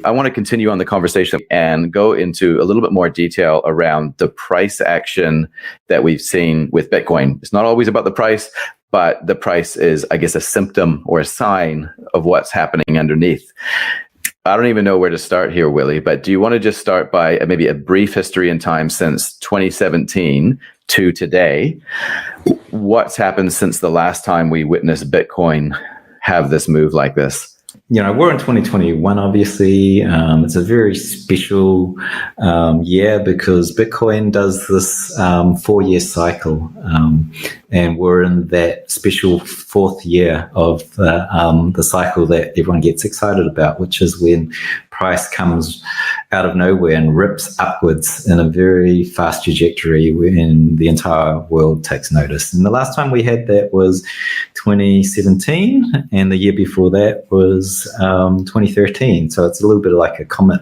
I want to continue on the conversation and go into a little bit more detail around the price action that we've seen with Bitcoin. It's not always about the price, but the price is, I guess, a symptom or a sign of what's happening underneath. I don't even know where to start here, Willy, but do you want to just start by maybe a brief history in time since 2017 to today? What's happened since the last time we witnessed Bitcoin have this move like this? We're in 2021, obviously. It's a very special year because Bitcoin does this 4-year cycle. And we're in that special 4th year of the cycle that everyone gets excited about, which is when price comes out of nowhere and rips upwards in a very fast trajectory when the entire world takes notice. And the last time we had that was 2017, and the year before that was 2013. So it's a little bit like a comet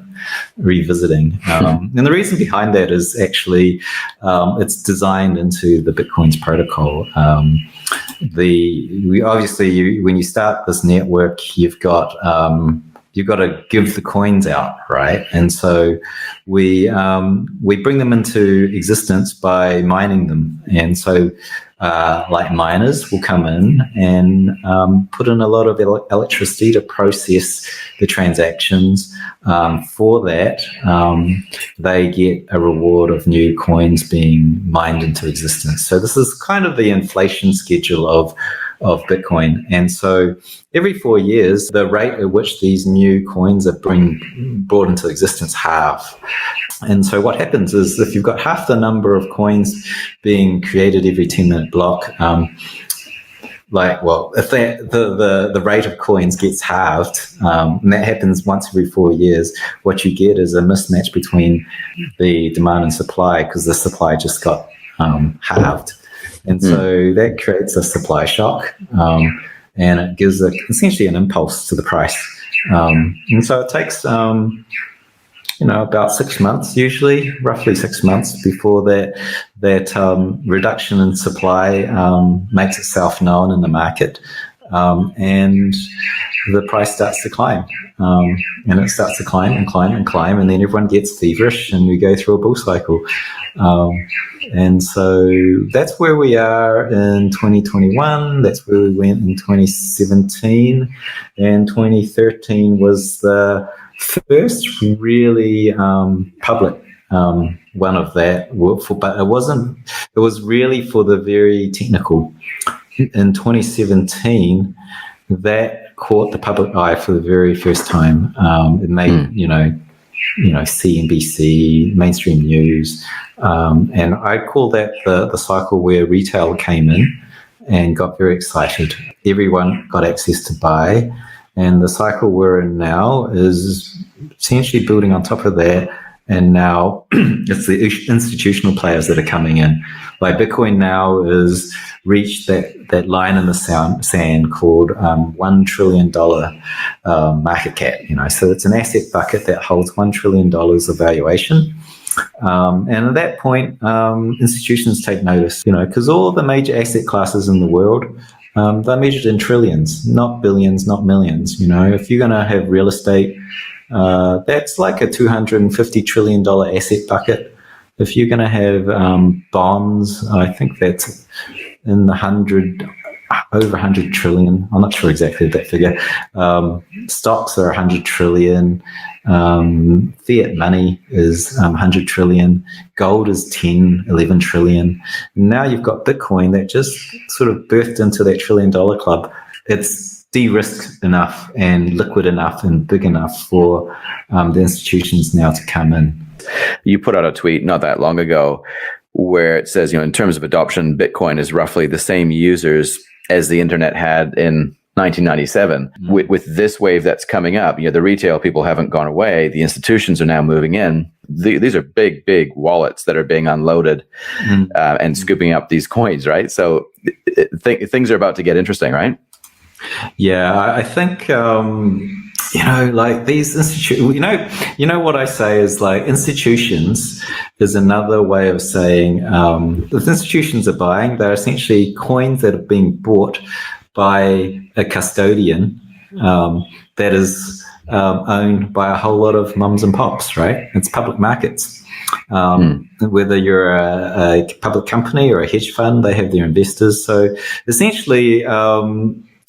revisiting. And the reason behind that is actually it's designed into the Bitcoin's protocol. When you start this network, you've got to give the coins out, right? And so we bring them into existence by mining them. And so like miners will come in and put in a lot of electricity to process the transactions. For that, they get a reward of new coins being mined into existence. So this is kind of the inflation schedule of Bitcoin. And so every 4 years, the rate at which these new coins are brought into existence halve. And so what happens is if you've got half the number of coins being created every 10-minute block, if the rate of coins gets halved, and that happens once every 4 years, what you get is a mismatch between the demand and supply because the supply just got halved. And so that creates a supply shock, and it gives essentially an impulse to the price. And so it takes, about 6 months, usually, roughly 6 months before that reduction in supply makes itself known in the market, and the price starts to climb. And it starts to climb and climb and climb, and then everyone gets feverish and we go through a bull cycle. And so that's where we are in 2021. That's where we went in 2017. And 2013 was the first really public one of that. But it was really for the very technical. In 2017, that caught the public eye for the very first time. It made, CNBC, mainstream news. And I call that the cycle where retail came in and got very excited. Everyone got access to buy. And the cycle we're in now is essentially building on top of that. And now it's the institutional players that are coming in. Like Bitcoin now has reached that line in the sand called $1 trillion market cap. So it's an asset bucket that holds $1 trillion of valuation. And at that point, institutions take notice, because all the major asset classes in the world, they're measured in trillions, not billions, not millions. If you're going to have real estate, that's like a $250 trillion asset bucket. If you're going to have bonds, I think that's in the over 100 trillion. I'm not sure exactly that figure. Stocks are 100 trillion. Fiat money is 100 trillion. Gold is 11 trillion. And now you've got Bitcoin that just sort of birthed into that $1 trillion club. It's de-risked enough and liquid enough and big enough for the institutions now to come in. You put out a tweet not that long ago where it says, in terms of adoption, Bitcoin is roughly the same users as the internet had in 1997. With this wave that's coming up, the retail people haven't gone away. The institutions are now moving in. These are big, big wallets that are being unloaded and scooping up these coins, right? So things are about to get interesting, right? Yeah, I think, like these institutions, what I say is like institutions is another way of saying if institutions are buying, they're essentially coins that are being bought by a custodian that is owned by a whole lot of mums and pops, right? It's public markets. Whether you're a public company or a hedge fund, they have their investors. So essentially,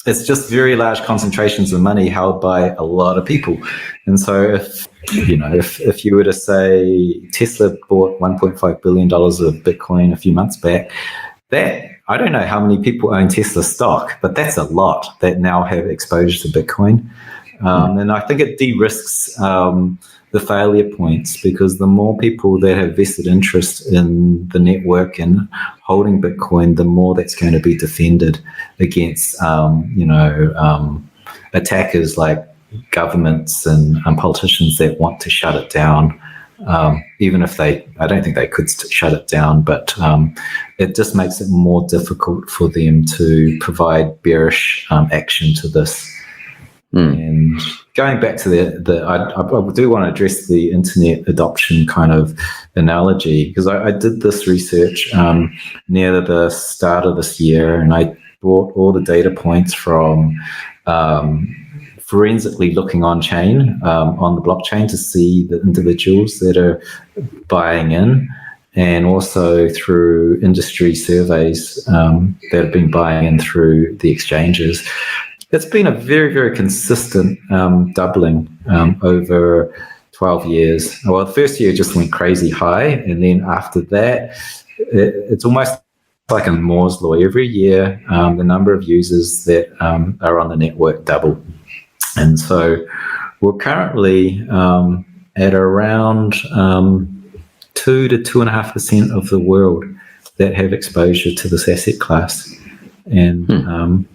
it's just very large concentrations of money held by a lot of people. And so if you were to say Tesla bought $1.5 billion of Bitcoin a few months back, that I don't know how many people own Tesla stock, but that's a lot that now have exposure to Bitcoin. And I think it de-risks the failure points, because the more people that have vested interest in the network and holding Bitcoin, the more that's going to be defended against, attackers like governments and politicians that want to shut it down. Even if I don't think they could shut it down, but it just makes it more difficult for them to provide bearish action to this. And going back to I do want to address the internet adoption kind of analogy, because I did this research near the start of this year, and I brought all the data points from forensically looking on chain, on the blockchain, to see the individuals that are buying in, and also through industry surveys that have been buying in through the exchanges. It's been a very, very consistent doubling over 12 years. Well, the first year just went crazy high, and then after that, it's almost like a Moore's law. Every year, the number of users that are on the network double. And so we're currently at around 2 to 2.5% of the world that have exposure to this asset class. And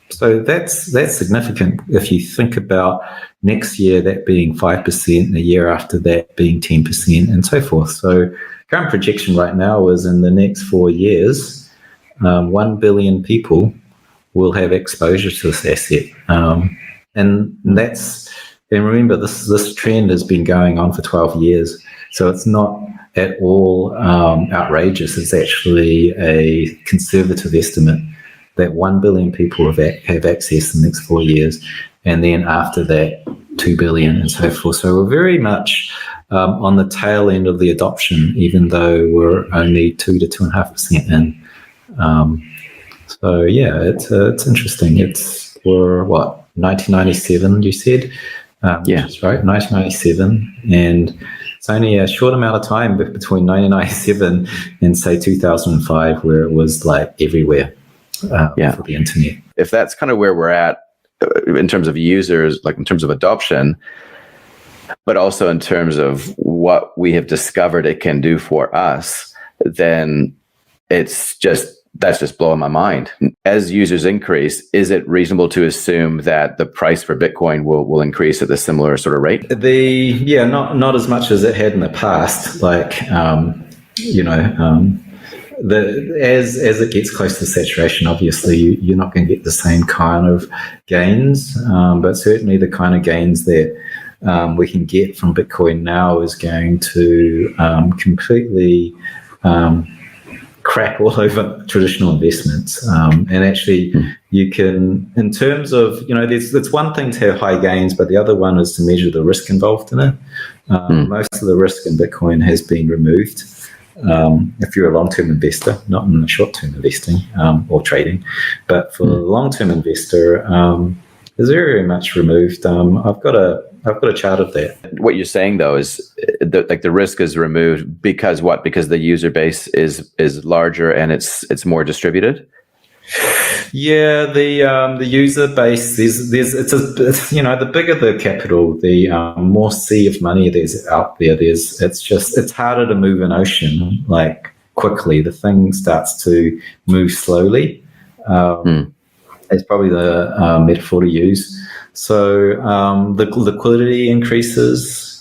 so that's significant if you think about next year that being 5%, the year after that being 10%, and so forth. So current projection right now is in the next 4 years, 1 billion people will have exposure to this asset. And remember, this trend has been going on for 12 years. So it's not at all outrageous. It's actually a conservative estimate that 1 billion people have access in the next 4 years, and then after that, 2 billion, and so forth. So we're very much on the tail end of the adoption, even though we're only 2 to 2.5% in. So yeah, it's interesting. We're 1997, you said? Yeah, that's right, 1997, and it's only a short amount of time between 1997 and say 2005 where it was like everywhere. For the internet. If that's kind of where we're at in terms of users, like in terms of adoption, but also in terms of what we have discovered it can do for us, then that's just blowing my mind. As users increase, is it reasonable to assume that the price for Bitcoin will increase at a similar sort of rate? Not as much as it had in the past. As it gets close to saturation, obviously you're not going to get the same kind of gains, but certainly the kind of gains that we can get from Bitcoin now is going to completely crap all over traditional investments. And actually, you can, in terms of, there's one thing to have high gains, but the other one is to measure the risk involved in it. Most of the risk in Bitcoin has been removed. If you're a long-term investor, not in the short-term investing or trading, but for the long-term investor, is very much removed. I've got a chart of that. What you're saying though is the risk is removed because what? Because the user base is larger and it's more distributed. Yeah, the user base the bigger the capital, the more sea of money there's out there. It's harder to move an ocean like quickly. The thing starts to move slowly. It's probably the metaphor to use. So the liquidity increases,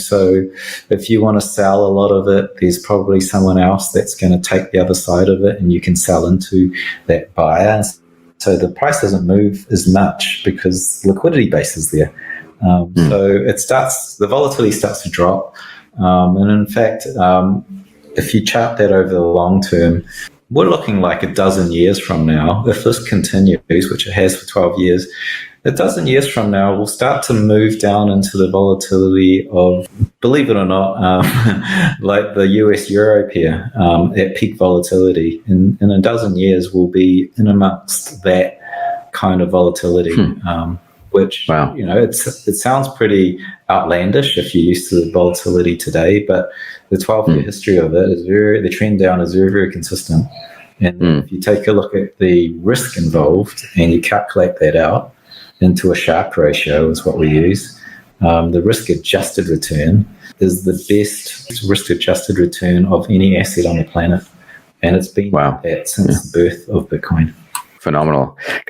so if you want to sell a lot of it, there's probably someone else that's going to take the other side of it and you can sell into that buyer. So the price doesn't move as much because liquidity base is there. So the volatility starts to drop. And in fact, if you chart that over the long term, we're looking like a dozen years from now, if this continues, which it has for 12 years, A dozen years from now, we'll start to move down into the volatility of, believe it or not, like the US Euro pair at peak volatility. In a dozen years, we'll be in amongst that kind of volatility, which, Wow. it sounds pretty outlandish if you're used to the volatility today, but the 12-year history of it is the trend down is very, very consistent. And if you take a look at the risk involved and you calculate that out into a Sharpe ratio is what we use, the risk-adjusted return is the best risk-adjusted return of any asset on the planet. And it's been that since the birth of Bitcoin. Phenomenal.